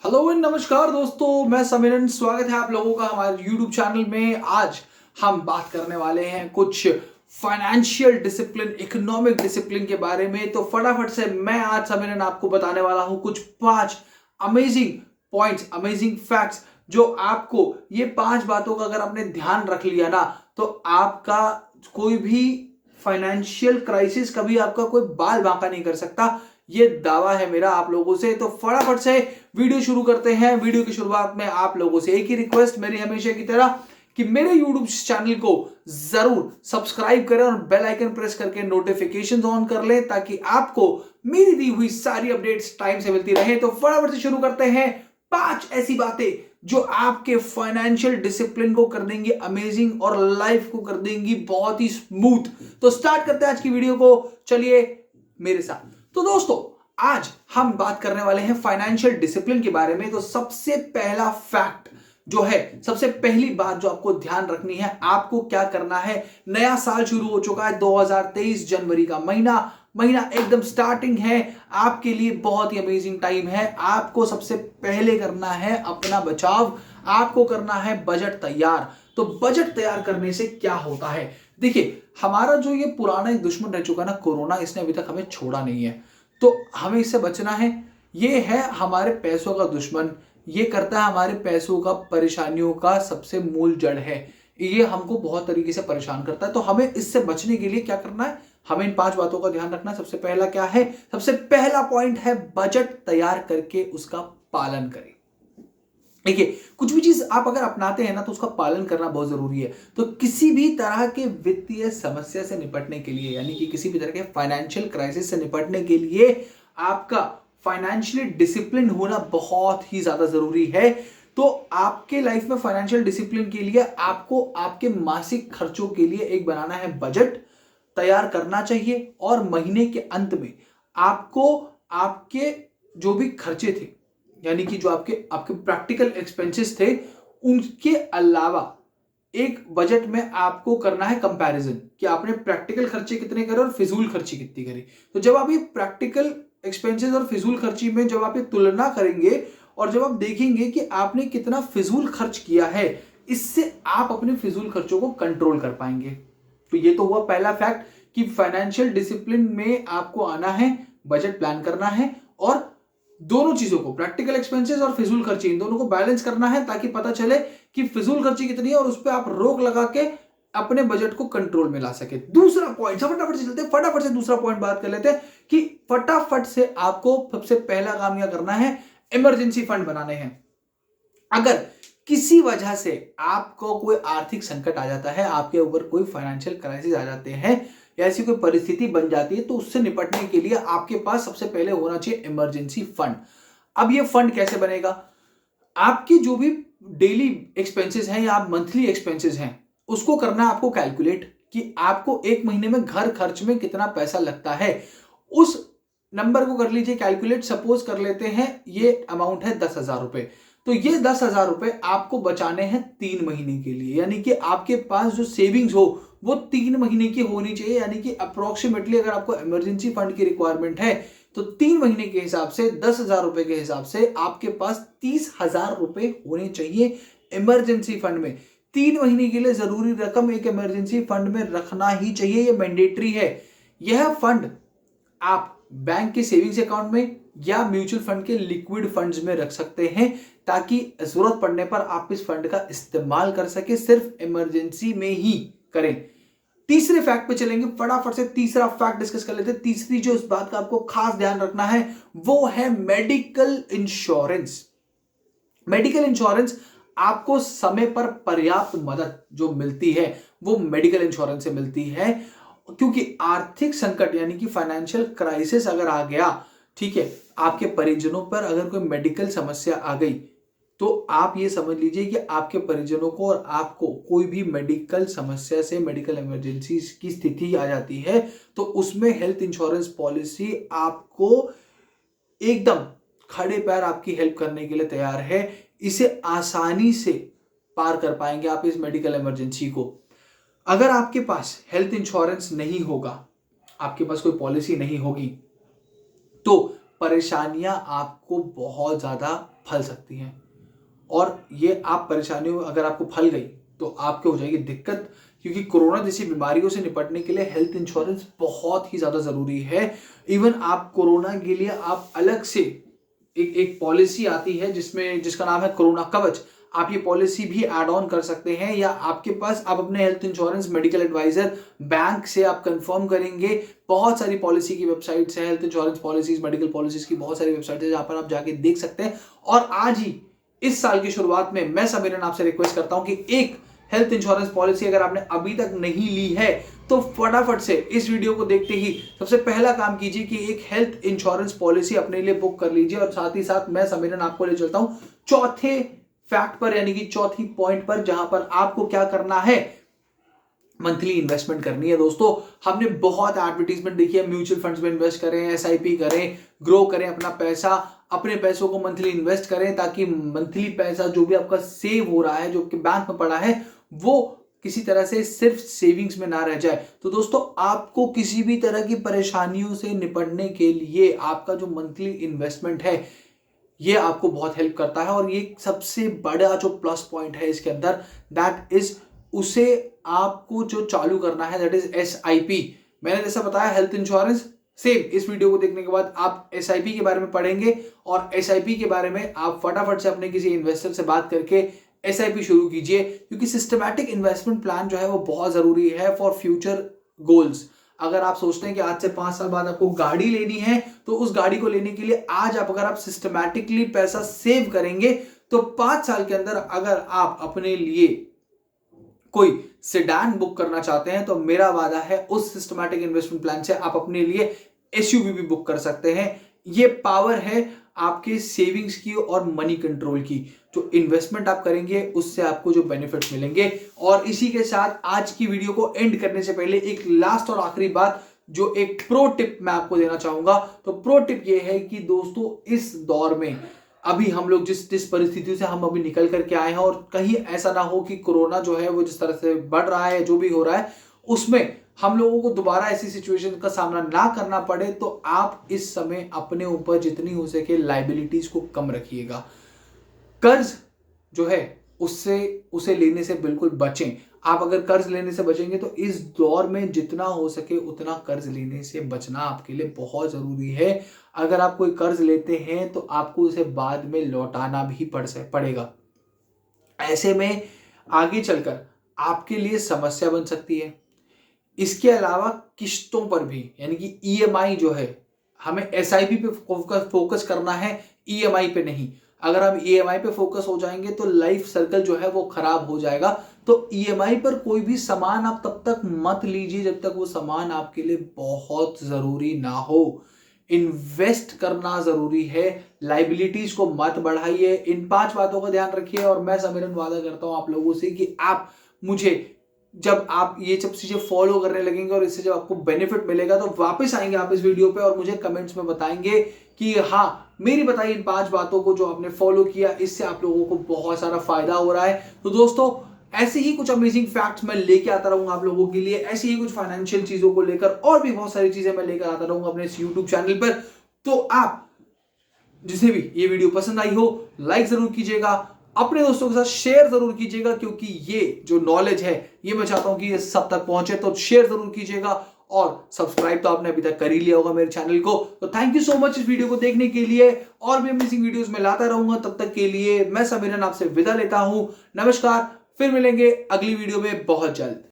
Hello and नमस्कार दोस्तों, मैं समीरन। स्वागत है आप लोगों का हमारे YouTube चैनल में। आज हम बात करने वाले हैं कुछ फाइनेंशियल डिसिप्लिन, इकोनॉमिक डिसिप्लिन के बारे में। तो फटाफट से मैं आज समीरन आपको बताने वाला हूं कुछ 5 अमेजिंग पॉइंट्स, अमेजिंग फैक्ट्स, जो आपको ये 5 बातों का अगर आपने ध्यान रख लिया ना, तो आपका कोई भी फाइनेंशियल क्राइसिस, कभी आपका कोई बाल बांका नहीं कर सकता। ये दावा है मेरा आप लोगों से। तो फटाफट से वीडियो शुरू करते हैं। वीडियो की शुरुआत में आप लोगों से एक ही रिक्वेस्ट मेरी हमेशा की तरह कि मेरे YouTube चैनल को जरूर सब्सक्राइब करें और बेल आइकन प्रेस करके नोटिफिकेशंस ऑन कर लें, ताकि आपको मेरी दी हुई सारी अपडेट्स टाइम से मिलती रहे। तो फटाफट से शुरू करते हैं। 5 ऐसी बातें जो आपके फाइनेंशियल डिसिप्लिन को कर देंगी अमेजिंग और लाइफ को कर देंगी बहुत ही स्मूथ। तो स्टार्ट करते हैं आज की वीडियो को। चलिए मेरे साथ। तो दोस्तों, आज हम बात करने वाले हैं फाइनेंशियल डिसिप्लिन के बारे में। तो सबसे पहला फैक्ट जो है, सबसे पहली बात जो आपको ध्यान रखनी है, आपको क्या करना है। नया साल शुरू हो चुका है, 2023 जनवरी का महीना एकदम स्टार्टिंग है आपके लिए। बहुत ही अमेजिंग टाइम है। आपको सबसे पहले करना है अपना बचाव, आपको करना है बजट तैयार। तो बजट तैयार करने से क्या होता है, देखिए, हमारा जो ये पुराना एक दुश्मन रह चुका ना, कोरोना, इसने अभी तक हमें छोड़ा नहीं है। तो हमें इससे बचना है। ये है हमारे पैसों का दुश्मन। ये करता है हमारे पैसों का, परेशानियों का सबसे मूल जड़ है। ये हमको बहुत तरीके से परेशान करता है। तो हमें इससे बचने के लिए क्या करना है, हमें इन 5 बातों का ध्यान रखना है। सबसे पहला क्या है, सबसे पहला पॉइंट है बजट तैयार करके उसका पालन करें। देखिए, कुछ भी चीज आप अगर अपनाते हैं ना, तो उसका पालन करना बहुत जरूरी है। तो किसी भी तरह के वित्तीय समस्या से निपटने के लिए, यानी कि किसी भी तरह के फाइनेंशियल क्राइसिस से निपटने के लिए, आपका फाइनेंशियली डिसिप्लिन होना बहुत ही ज्यादा जरूरी है। तो आपके लाइफ में फाइनेंशियल डिसिप्लिन के लिए आपको आपके मासिक खर्चों के लिए एक बनाना है बजट तैयार करना चाहिए। और महीने के अंत में आपको आपके जो भी खर्चे थे, यानी कि जो आपके आपके प्रैक्टिकल एक्सपेंसेस थे, उनके अलावा एक बजट में आपको करना है कंपैरिजन कि आपने प्रैक्टिकल खर्चे कितने करे और फिजूल खर्ची कितनी करी। तो जब आप ये प्रैक्टिकल एक्सपेंसेस और फिजूल खर्ची में जब आप ये तुलना करेंगे और जब आप देखेंगे कि आपने कितना फिजूल खर्च किया है, इससे आप अपने फिजूल खर्चों को कंट्रोल कर पाएंगे। तो ये तो हुआ पहला फैक्ट कि फाइनेंशियल डिसिप्लिन में आपको आना है, बजट प्लान करना है और दोनों चीजों को, प्रैक्टिकल एक्सपेंसेस और फिजूल खर्ची, इन दोनों को बैलेंस करना है, ताकि पता चले कि फिजूल खर्ची कितनी है और उस पर आप रोक लगा के अपने बजट को कंट्रोल में ला सके। दूसरा पॉइंट, फटाफट से चलते हैं, फटाफट से दूसरा पॉइंट बात कर लेते हैं कि फटाफट से आपको सबसे पहला काम क्या करना है, इमरजेंसी फंड बनाने हैं। अगर किसी वजह से आपको कोई आर्थिक संकट आ जाता है, आपके ऊपर कोई फाइनेंशियल क्राइसिस आ जाते हैं, या ऐसी कोई परिस्थिति बन जाती है, तो उससे निपटने के लिए आपके पास सबसे पहले होना चाहिए इमरजेंसी फंड। अब ये फंड कैसे बनेगा, आपके जो भी डेली एक्सपेंसेस हैं या मंथली एक्सपेंसेस हैं, उसको करना है आपको कैलकुलेट कि आपको एक महीने में घर खर्च में कितना पैसा लगता है। उस नंबर को कर लीजिए कैलकुलेट। सपोज कर लेते हैं ये अमाउंट है 10,000 रुपए। तो ये 10,000 रुपए आपको बचाने हैं 3 महीने के लिए, यानी कि आपके पास जो सेविंग्स हो वो 3 महीने की होनी चाहिए। यानी कि अप्रोक्सीमेटली अगर आपको इमरजेंसी फंड की रिक्वायरमेंट है, तो 3 महीने के हिसाब से 10,000 रुपए के हिसाब से आपके पास 30,000 रुपए होने चाहिए इमरजेंसी फंड में। 3 महीने के लिए जरूरी रकम एक इमरजेंसी फंड में रखना ही चाहिए, ये मैंडेटरी है। यह फंड आप बैंक के सेविंग्स अकाउंट में या म्यूचुअल फंड के लिक्विड फंड्स में रख सकते हैं, ताकि जरूरत पड़ने पर आप इस फंड का इस्तेमाल कर सके। सिर्फ इमरजेंसी में ही करें। तीसरे फैक्ट पे चलेंगे, फटाफट से तीसरा फैक्ट डिस्कस कर लेते हैं। तीसरी जो इस बात का आपको खास ध्यान रखना है, वो है मेडिकल इंश्योरेंस। मेडिकल इंश्योरेंस आपको समय पर पर्याप्त मदद जो मिलती है, वो मेडिकल इंश्योरेंस से मिलती है। क्योंकि आर्थिक संकट, यानी कि फाइनेंशियल क्राइसिस अगर आ गया, ठीक है, आपके परिजनों पर अगर कोई मेडिकल समस्या आ गई, तो आप ये समझ लीजिए कि आपके परिजनों को और आपको कोई भी मेडिकल समस्या से, मेडिकल इमरजेंसी की स्थिति आ जाती है, तो उसमें हेल्थ इंश्योरेंस पॉलिसी आपको एकदम खड़े पैर आपकी हेल्प करने के लिए तैयार है। इसे आसानी से पार कर पाएंगे आप इस मेडिकल इमरजेंसी को। अगर आपके पास हेल्थ इंश्योरेंस नहीं होगा, आपके पास कोई पॉलिसी नहीं होगी, तो परेशानियां आपको बहुत ज्यादा फल सकती हैं। और ये आप परेशानियों अगर आपको फल गई तो आपको हो जाएगी दिक्कत, क्योंकि कोरोना जैसी बीमारियों से निपटने के लिए हेल्थ इंश्योरेंस बहुत ही ज़्यादा ज़रूरी है। इवन आप कोरोना के लिए आप अलग से एक पॉलिसी आती है जिसका नाम है कोरोना कवच। आप ये पॉलिसी भी ऐड ऑन कर सकते हैं, या आपके पास आप अपने health insurance medical advisor bank से आप कंफर्म करेंगे। बहुत सारी पॉलिसी की वेबसाइट्स है, health insurance policies, medical policies की बहुत सारी वेबसाइट है जहां पर आप जाके देख सकते हैं। और आज ही इस साल की शुरुआत में मैं समीरन आपसे रिक्वेस्ट करता हूं कि एक हेल्थ इंश्योरेंस पॉलिसी अगर आपने अभी तक नहीं ली है तो फटाफट से इस वीडियो को देखते ही सबसे पहला काम कीजिए कि एक हेल्थ इंश्योरेंस पॉलिसी अपने लिए बुक कर लीजिए। और साथ ही साथ मैं समीरन आपको ले चलता हूं चौथे फैक्ट पर, यानी कि चौथी पॉइंट पर, जहां पर आपको क्या करना है, मंथली इन्वेस्टमेंट करनी है। दोस्तों, हमने बहुत एडवर्टीजमेंट देखी है, म्यूचुअल फंड्स में इन्वेस्ट करें, एसआईपी करें, ग्रो करें अपना पैसा, अपने पैसों को मंथली इन्वेस्ट करें ताकि मंथली पैसा जो भी आपका सेव हो रहा है, जो कि बैंक में पड़ा है, वो किसी तरह से सिर्फ सेविंग्स में ना रह जाए। तो दोस्तों, आपको किसी भी तरह की परेशानियों से निपटने के लिए आपका जो मंथली इन्वेस्टमेंट है ये आपको बहुत हेल्प करता है। और ये सबसे बड़ा जो प्लस पॉइंट है इसके अंदर, दैट इज उसे आपको जो चालू करना है, दैट इज एसआईपी। मैंने जैसा बताया हेल्थ इंश्योरेंस, सेम इस वीडियो को देखने के बाद आप एसआईपी के बारे में पढ़ेंगे और एसआईपी के बारे में आप फटाफट से अपने किसी इन्वेस्टर से बात करके एसआईपी शुरू कीजिए, क्योंकि सिस्टमैटिक इन्वेस्टमेंट प्लान जो है वो बहुत जरूरी है फॉर फ्यूचर गोल्स। अगर आप सोचते हैं कि आज से 5 साल बाद आपको गाड़ी लेनी है, तो उस गाड़ी को लेने के लिए आज अगर आप सिस्टमैटिकली पैसा सेव करेंगे तो 5 साल के अंदर अगर आप अपने लिए कोई सेडान बुक करना चाहते हैं तो मेरा वादा है उस सिस्टमैटिक इन्वेस्टमेंट प्लान से आप अपने लिए एसयूवी भी बुक कर सकते हैं। ये पावर है आपके सेविंग्स की और मनी कंट्रोल की। जो इन्वेस्टमेंट आप करेंगे उससे आपको जो बेनिफिट मिलेंगे। और इसी के साथ आज की वीडियो को एंड करने से पहले एक लास्ट और आखिरी बात, जो एक प्रो टिप मैं आपको देना चाहूंगा। तो प्रो टिप ये है कि दोस्तों, इस दौर में अभी हम लोग जिस परिस्थितियों से हम अभी निकल करके आए हैं, और कहीं ऐसा ना हो कि कोरोना जो है वो जिस तरह से बढ़ रहा है, जो भी हो रहा है, उसमें हम लोगों को दोबारा ऐसी सिचुएशन का सामना ना करना पड़े, तो आप इस समय अपने ऊपर जितनी हो सके लायबिलिटीज को कम रखिएगा। कर्ज जो है उसे लेने से बिल्कुल बचें। आप अगर कर्ज लेने से बचेंगे तो इस दौर में जितना हो सके उतना कर्ज लेने से बचना आपके लिए बहुत जरूरी है। अगर आप कोई कर्ज लेते हैं तो आपको उसे बाद में लौटाना भी पड़ेगा। ऐसे में आगे चलकर आपके लिए समस्या बन सकती है। इसके अलावा किश्तों पर भी, यानी कि ईएमआई जो है, हमें एसआईपी पे फोकस करना है, ईएमआई पे नहीं। अगर हम ईएमआई पे फोकस हो जाएंगे तो लाइफ सर्कल जो है वो खराब हो जाएगा। तो ईएमआई पर कोई भी सामान आप तब तक मत लीजिए जब तक वो सामान आपके लिए बहुत जरूरी ना हो। इन्वेस्ट करना जरूरी है, लाइबिलिटीज को मत बढ़ाइए। इन 5 बातों का ध्यान रखिए और मैं समीरन वादा करता हूं आप लोगों से कि आप मुझे, जब आप ये सब चीजें फॉलो करने लगेंगे और इससे जब आपको बेनिफिट मिलेगा, तो वापस आएंगे आप इस वीडियो पे और मुझे कमेंट्स में बताएंगे कि हाँ, मेरी बताई इन 5 बातों को जो आपने फॉलो किया, इससे आप लोगों को बहुत सारा फायदा हो रहा है। तो दोस्तों, ऐसे ही कुछ अमेजिंग फैक्ट्स मैं लेके आता रहूंगा आप लोगों के लिए, ऐसे ही कुछ फाइनेंशियल चीजों को लेकर और भी बहुत सारी चीजें मैं लेकर आता रहूंगा अपने इस यूट्यूब चैनल पर। तो आप जिसे भी ये वीडियो पसंद आई हो, लाइक जरूर कीजिएगा, अपने दोस्तों के साथ शेयर जरूर कीजिएगा, क्योंकि ये जो नॉलेज है ये मैं चाहता हूं कि ये सब तक पहुंचे। तो शेयर जरूर कीजिएगा और सब्सक्राइब तो आपने अभी तक कर ही लिया होगा मेरे चैनल को। तो थैंक यू सो मच इस वीडियो को देखने के लिए, और भी अमेजिंग वीडियोस में लाता रहूंगा। तब तक के लिए मैं समीरन आपसे विदा लेता हूं। नमस्कार, फिर मिलेंगे अगली वीडियो में बहुत जल्द।